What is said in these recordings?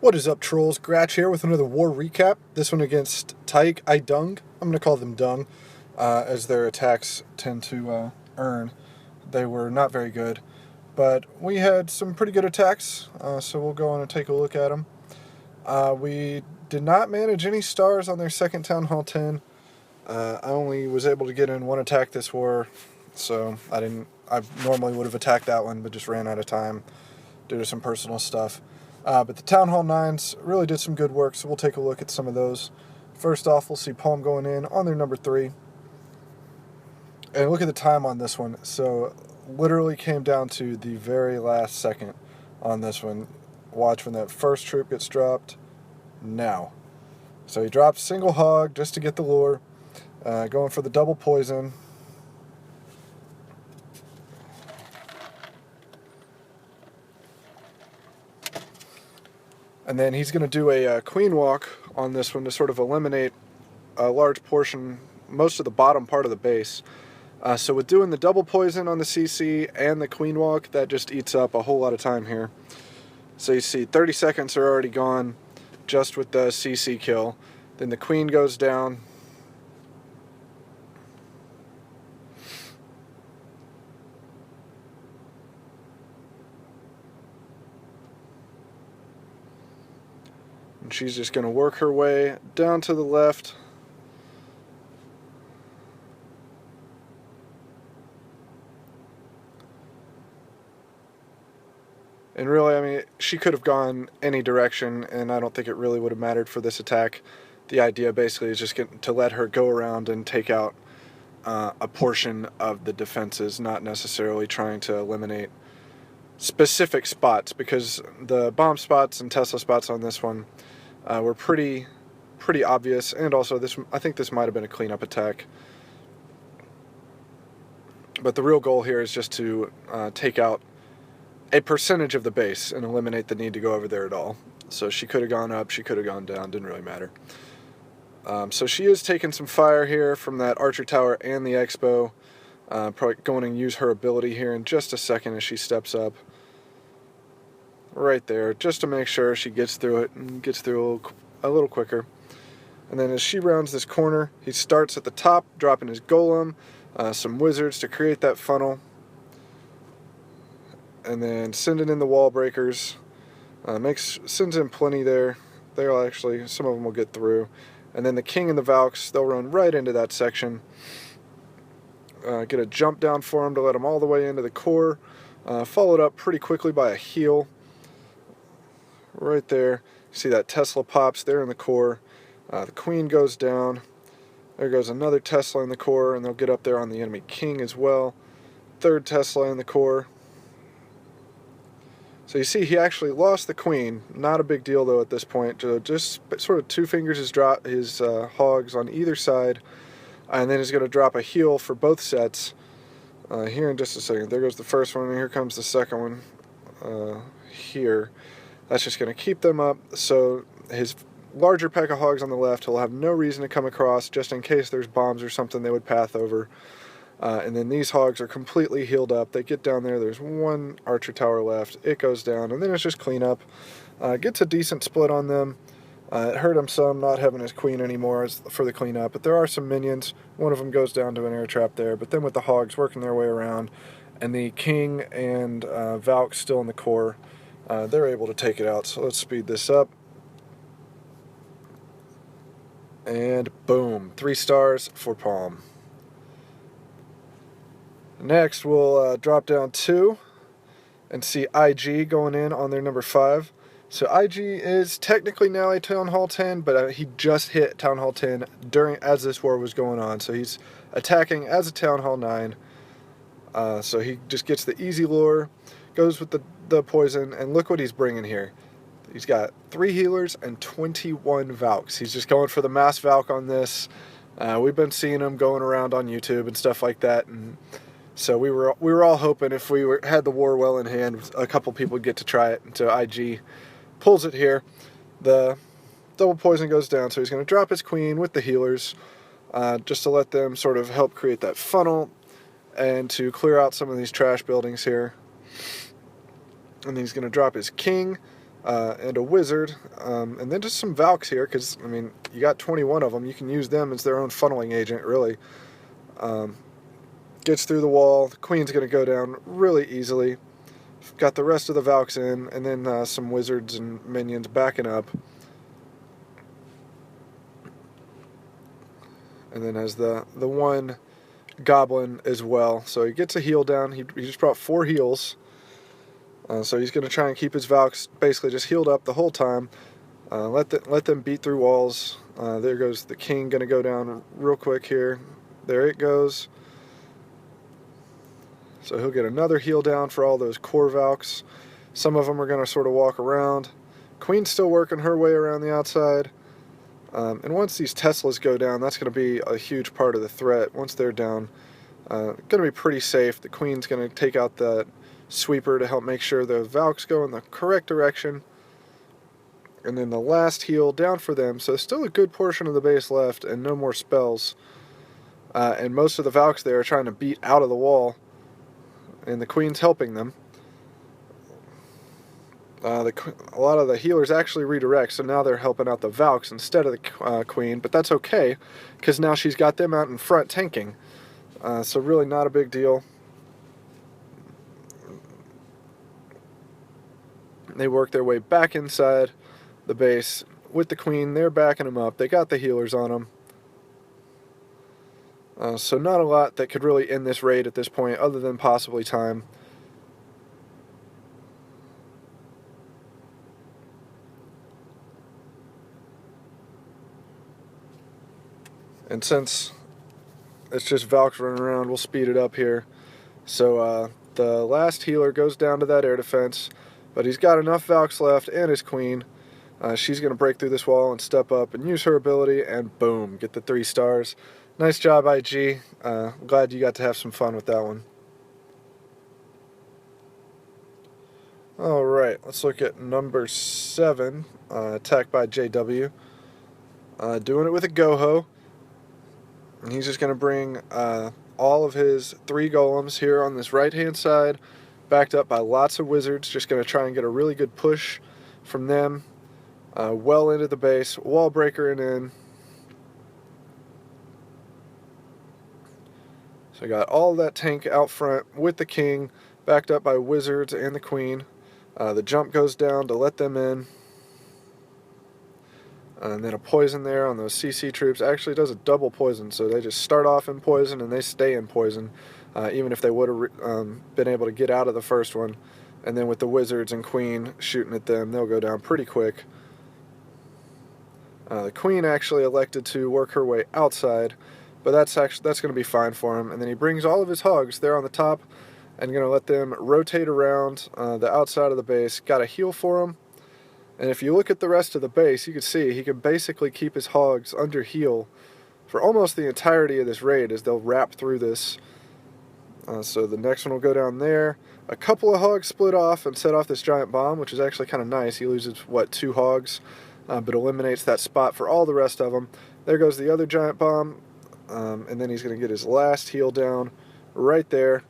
What is up, trolls? Gratch here with another war recap. This one against Taik, Idung. I'm going to call them Dung, as their attacks tend to earn. They were not very good, but we had some pretty good attacks, so we'll go on and take a look at them. We did not manage any stars on their second Town Hall 10. I only was able to get in one attack this war, so I normally would have attacked that one, but just ran out of time due to some personal stuff. But the Town Hall 9s really did some good work, so we'll take a look at some of those. First off, we'll see Palm going in on their number 3. And look at the time on this one. So literally came down to the very last second on this one. Watch when that first troop gets dropped. Now. So he dropped single hog just to get the lure. Going for the double poison. And then he's going to do a queen walk on this one to sort of eliminate a large portion, most of the bottom part of the base. So with doing the double poison on the CC and the queen walk, that just eats up a whole lot of time here. So you see 30 seconds are already gone just with the CC kill. Then the queen goes down. And she's just going to work her way down to the left. And really, I mean, she could have gone any direction, and I don't think it really would have mattered for this attack. The idea basically is just to let her go around and take out a portion of the defenses, not necessarily trying to eliminate specific spots, because the bomb spots and Tesla spots on this one were pretty obvious, and also I think this might have been a cleanup attack. But the real goal here is just to take out a percentage of the base and eliminate the need to go over there at all. So she could have gone up, she could have gone down, didn't really matter. So she is taking some fire here from that archer tower and the expo. Probably going to use her ability here in just a second as she steps up. Right there, just to make sure she gets through it and gets through a little quicker. And then as she rounds this corner, he starts at the top, dropping his golem, some wizards to create that funnel, and then sending in the wall breakers. Sends in plenty there. They'll actually, some of them will get through. And then the king and the Valks, they'll run right into that section. Get a jump down for them to let them all the way into the core. Followed up pretty quickly by a heal. Right there. You see that Tesla pops there in the core. The queen goes down. There goes another Tesla in the core, and they'll get up there on the enemy king as well. Third Tesla in the core. So you see he actually lost the queen. Not a big deal though at this point. Just sort of two fingers his hogs on either side. And then he's going to drop a heal for both sets. Here in just a second. There goes the first one, and here comes the second one. Here. That's just going to keep them up. So his larger pack of hogs on the left, he'll have no reason to come across, just in case there's bombs or something they would path over. And then these hogs are completely healed up. They get down there. There's one archer tower left. It goes down, and then it's just cleanup. Gets a decent split on them. It hurt him some not having his queen anymore for the cleanup, but there are some minions. One of them goes down to an air trap there, but then with the hogs working their way around, and the king and Valk still in the core, they're able to take it out. So let's speed this up. And boom, 3 stars for Palm. Next, we'll drop down 2 and see IG going in on their number 5. So IG is technically now a Town Hall 10, but he just hit Town Hall 10 as this war was going on. So he's attacking as a Town Hall 9. So he just gets the easy lure, goes with the poison, and look what he's bringing here. He's got 3 healers and 21 Valks. He's just going for the mass Valk on this. We've been seeing him going around on YouTube and stuff like that, and so we were all hoping if we had the war well in hand, a couple people would get to try it. So IG pulls it here. The double poison goes down, so he's going to drop his queen with the healers, just to let them sort of help create that funnel and to clear out some of these trash buildings here. And then he's going to drop his king and a wizard, and then just some Valks here, because, I mean, you got 21 of them. You can use them as their own funneling agent, really. Gets through the wall. The queen's going to go down really easily. Got the rest of the Valks in, and then some wizards and minions backing up. And then has the one goblin as well. So he gets a heal down. He just brought 4 heals. So he's going to try and keep his Valks basically just healed up the whole time. Let them beat through walls. There goes the king, going to go down real quick here. There it goes. So he'll get another heal down for all those core Valks. Some of them are going to sort of walk around. Queen's still working her way around the outside. And once these Teslas go down, that's going to be a huge part of the threat. Once they're down, going to be pretty safe. The queen's going to take out that sweeper to help make sure the Valks go in the correct direction. And then the last heal down for them. So still a good portion of the base left and no more spells. And most of the Valks there are trying to beat out of the wall. And the queen's helping them. A lot of the healers actually redirect, so now they're helping out the Valks instead of the queen, but that's okay, because now she's got them out in front tanking. So really not a big deal. They work their way back inside the base with the queen. They're backing them up. They got the healers on them. So not a lot that could really end this raid at this point, other than possibly time. And since it's just Valks running around, we'll speed it up here. So the last healer goes down to that air defense, but he's got enough Valks left and his queen. She's going to break through this wall and step up and use her ability, and boom, get the 3 stars. Nice job, IG. Glad you got to have some fun with that one. Alright, let's look at number 7, attack by JW. Doing it with a Goho. And he's just going to bring all of his 3 golems here on this right-hand side, backed up by lots of wizards. Just going to try and get a really good push from them, well into the base, wall breaker and in. So I got all of that tank out front with the king, backed up by wizards and the queen. The jump goes down to let them in. And then a poison there on those CC troops. Actually does a double poison, so they just start off in poison and they stay in poison, even if they would have been able to get out of the first one. And then with the wizards and queen shooting at them, they'll go down pretty quick. The queen actually elected to work her way outside, but that's going to be fine for him. And then he brings all of his hogs there on the top and going to let them rotate around the outside of the base. Got a heal for him. And if you look at the rest of the base, you can see he can basically keep his hogs under heal for almost the entirety of this raid as they'll wrap through this. So the next one will go down there. A couple of hogs split off and set off this giant bomb, which is actually kind of nice. He loses, what, 2 hogs, but eliminates that spot for all the rest of them. There goes the other giant bomb, and then he's going to get his last heal down right there.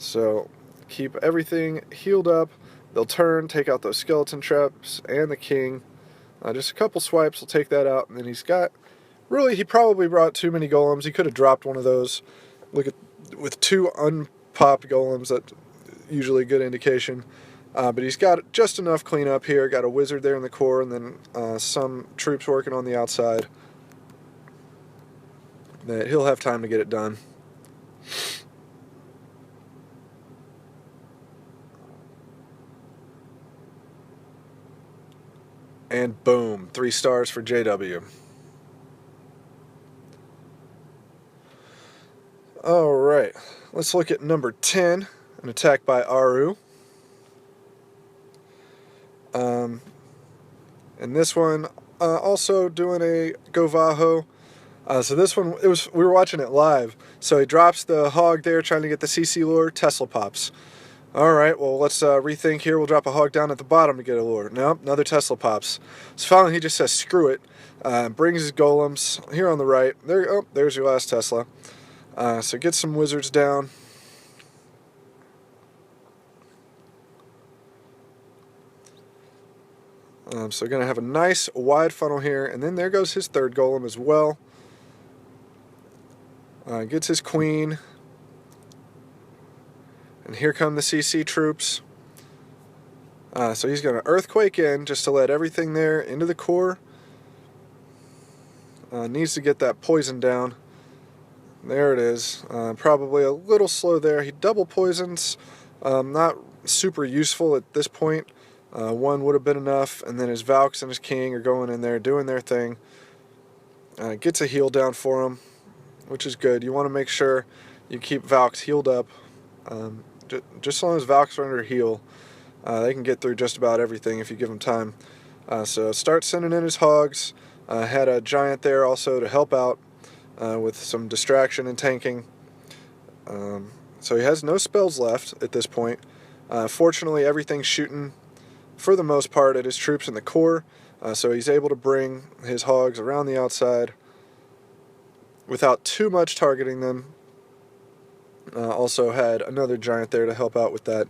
So keep everything healed up. They'll turn, take out those skeleton traps and the king. Just a couple swipes will take that out, and then he's got... Really, he probably brought too many golems. He could have dropped one of those. Look at, with 2 unpopped golems, that's usually a good indication. But he's got just enough cleanup here. Got a wizard there in the core, and then some troops working on the outside. That he'll have time to get it done. And boom, 3 stars for JW. Alright, let's look at number 10, an attack by Aru. And this one, also doing a Govaho. So this one, we were watching it live. So he drops the hog there, trying to get the CC lure. Tesla pops. Alright, well, let's rethink here. We'll drop a hog down at the bottom to get a lure. Nope, another Tesla pops. So finally he just says, screw it. Brings his golems here on the right. There, oh, there's your last Tesla. So get some wizards down. So we're going to have a nice wide funnel here, and then there goes his third golem as well. Gets his queen, and here come the CC troops. So he's going to earthquake in just to let everything there into the core. Needs to get that poison down. There it is. Probably a little slow there. He double poisons. Not super useful at this point. One would have been enough, and then his Valks and his King are going in there doing their thing. Gets a heal down for him, which is good. You want to make sure you keep Valks healed up. Just as long as Valks are under heal, they can get through just about everything if you give them time. So start sending in his hogs. Had a giant there also to help out with some distraction and tanking. So he has no spells left at this point. Fortunately, everything's shooting for the most part at his troops in the core, so he's able to bring his hogs around the outside without too much targeting them. Also had another giant there to help out with that.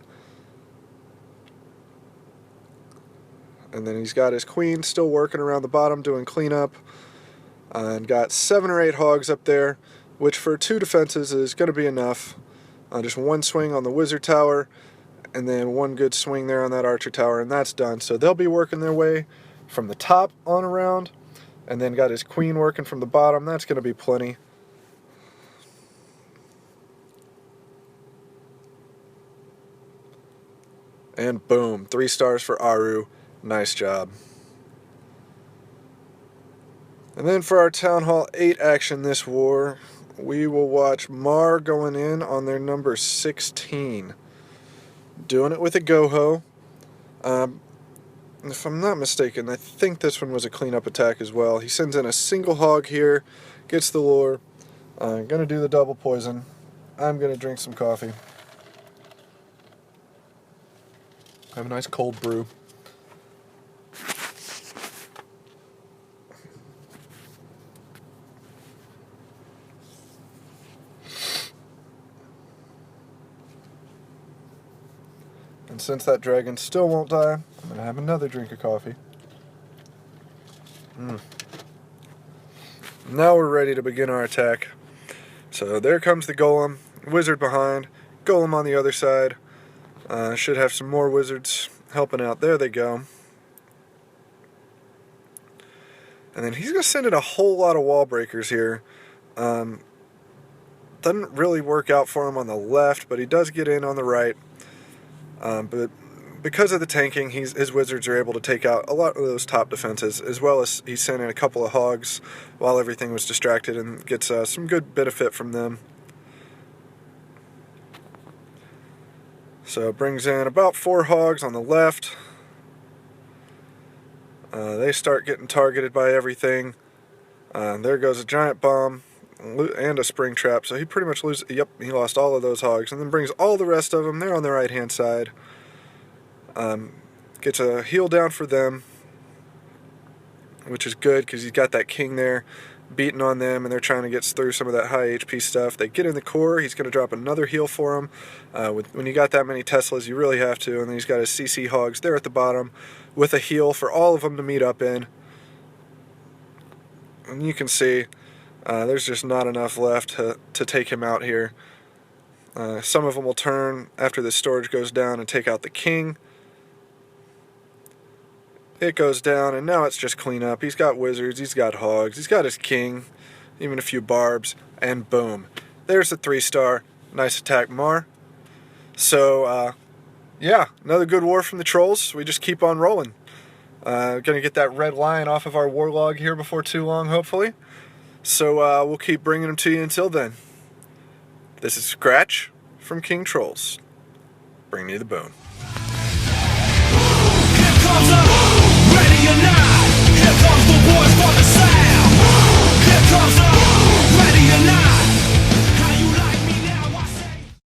And then he's got his queen still working around the bottom doing cleanup. And got 7 or 8 hogs up there, which for 2 defenses is going to be enough. Just one swing on the wizard tower, and then one good swing there on that archer tower, and that's done. So they'll be working their way from the top on around, and then got his queen working from the bottom. That's going to be plenty. And boom, 3 stars for Aru. Nice job. And then for our Town Hall 8 action this war, we will watch Mar going in on their number 16. Doing it with a Goho. If I'm not mistaken, I think this one was a cleanup attack as well. He sends in a single hog here, gets the lure. Gonna do the double poison. I'm gonna drink some coffee. Have a nice cold brew. And since that dragon still won't die, I'm going to have another drink of coffee. Now we're ready to begin our attack. So there comes the golem, wizard behind, golem on the other side. Should have some more wizards helping out. There they go. And then he's going to send in a whole lot of wall breakers here. Doesn't really work out for him on the left, but he does get in on the right. But because of the tanking, his wizards are able to take out a lot of those top defenses, as well as he sent in a couple of hogs while everything was distracted and gets some good benefit from them. So brings in about 4 hogs on the left. They start getting targeted by everything. There goes a giant bomb and a spring trap, so he pretty much loses. Yep, he lost all of those hogs, and then brings all the rest of them. They're on the right hand side. Gets a heal down for them, which is good because he's got that king there beating on them, and they're trying to get through some of that high HP stuff. They get in the core. He's going to drop another heal for him. When you got that many Teslas, you really have to. And then he's got his CC hogs there at the bottom with a heal for all of them to meet up in. And you can see there's just not enough left to take him out here. Some of them will turn after the storage goes down and take out the king. It goes down, and now it's just cleanup. He's got wizards, he's got hogs, he's got his king, even a few barbs, and boom. There's the 3-star. Nice attack, Mar. So, yeah, another good war from the trolls. We just keep on rolling. Gonna get that red lion off of our war log here before too long, hopefully. So we'll keep bringing them to you until then. This is Scratch from King Trolls. Bring me the boon. Here comes the ready or not. Here comes the boys for the sound. Here comes the